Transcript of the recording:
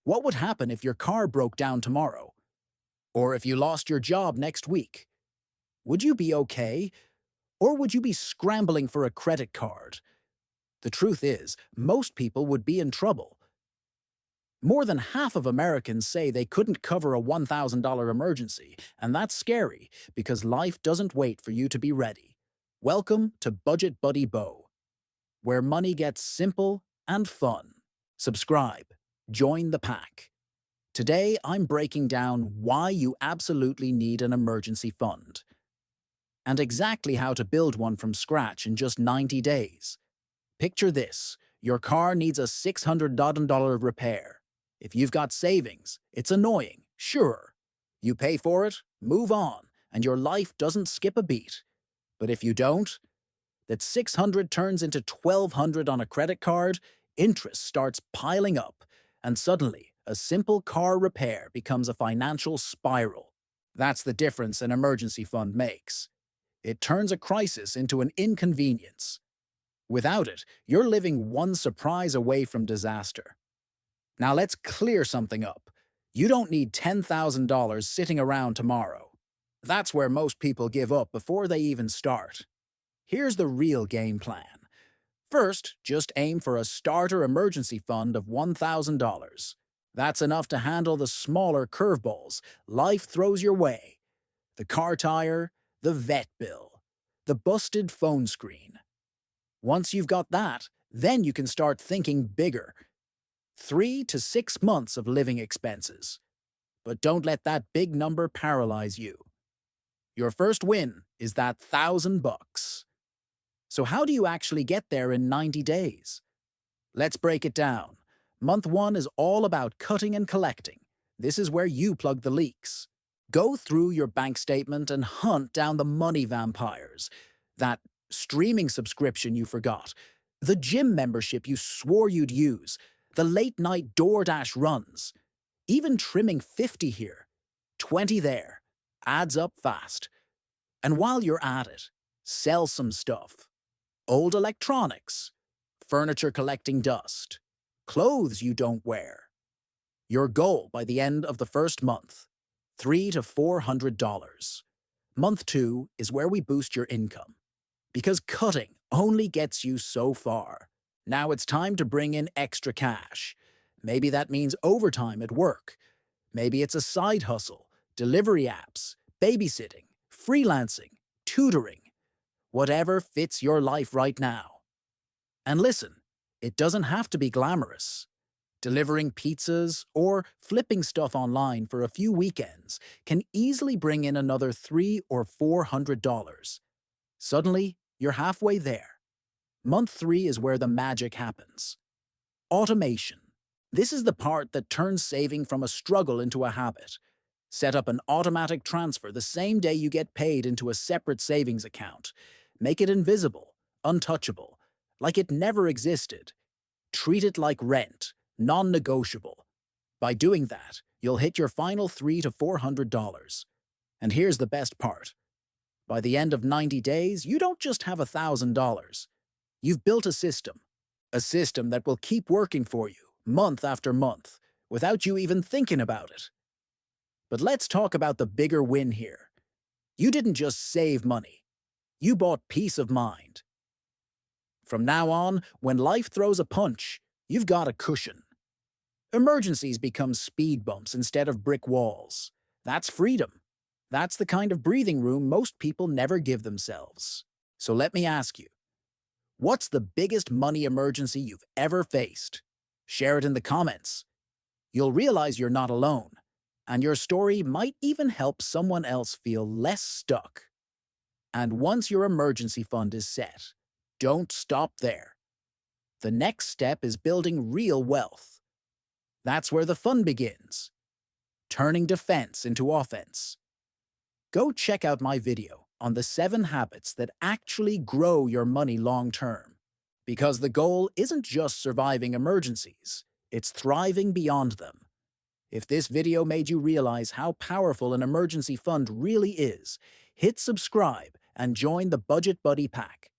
What would happen if your car broke down tomorrow? Or if you lost your job next week? Would you be okay? Or would you be scrambling for a credit card? The truth is, most people would be in trouble. More than half of Americans say they couldn't cover a $1,000 emergency, and that's scary because life doesn't wait for you to be ready. Welcome to Budget Buddy Bo, where money gets simple and fun. Subscribe. Join the pack. Today, I'm breaking down why you absolutely need an emergency fund and exactly how to build one from scratch in just 90 days. Picture this. Your car needs a $600 repair. If you've got savings, it's annoying, sure. You pay for it, move on, and your life doesn't skip a beat. But if you don't, that 600 turns into 1,200 on a credit card, interest starts piling up, and suddenly, a simple car repair becomes a financial spiral. That's the difference an emergency fund makes. It turns a crisis into an inconvenience. Without it, you're living one surprise away from disaster. Now let's clear something up. You don't need $10,000 sitting around tomorrow. That's where most people give up before they even start. Here's the real game plan. First, just aim for a starter emergency fund of $1,000. That's enough to handle the smaller curveballs life throws your way. The car tire, the vet bill, the busted phone screen. Once you've got that, then you can start thinking bigger. 3 to 6 months of living expenses. But don't let that big number paralyze you. Your first win is that $1,000. So how do you actually get there in 90 days? Let's break it down. Month 1 is all about cutting and collecting. This is where you plug the leaks. Go through your bank statement and hunt down the money vampires. That streaming subscription you forgot, the gym membership you swore you'd use, the late-night DoorDash runs. Even trimming 50 here, 20 there, adds up fast. And while you're at it, sell some stuff. Old electronics, furniture collecting dust, clothes you don't wear. Your goal by the end of the first month, $300 to $400. Month 2 is where we boost your income. Because cutting only gets you so far. Now it's time to bring in extra cash. Maybe that means overtime at work. Maybe it's a side hustle, delivery apps, babysitting, freelancing, tutoring. Whatever fits your life right now. And listen, it doesn't have to be glamorous. Delivering pizzas or flipping stuff online for a few weekends can easily bring in another $300 or $400. Suddenly, you're halfway there. Month 3 is where the magic happens. Automation. This is the part that turns saving from a struggle into a habit. Set up an automatic transfer the same day you get paid into a separate savings account. Make it invisible, untouchable, like it never existed. Treat it like rent, non-negotiable. By doing that, you'll hit your final $300 to $400. And here's the best part. By the end of 90 days, you don't just have $1,000. You've built a system that will keep working for you, month after month, without you even thinking about it. But let's talk about the bigger win here. You didn't just save money. You bought peace of mind. From now on, when life throws a punch, you've got a cushion. Emergencies become speed bumps instead of brick walls. That's freedom. That's the kind of breathing room most people never give themselves. So let me ask you, what's the biggest money emergency you've ever faced? Share it in the comments. You'll realize you're not alone, and your story might even help someone else feel less stuck. And once your emergency fund is set, don't stop there. The next step is building real wealth. That's where the fun begins. Turning defense into offense. Go check out my video on the 7 habits that actually grow your money long-term. Because the goal isn't just surviving emergencies, it's thriving beyond them. If this video made you realize how powerful an emergency fund really is, hit subscribe and join the Budget Buddy Pack.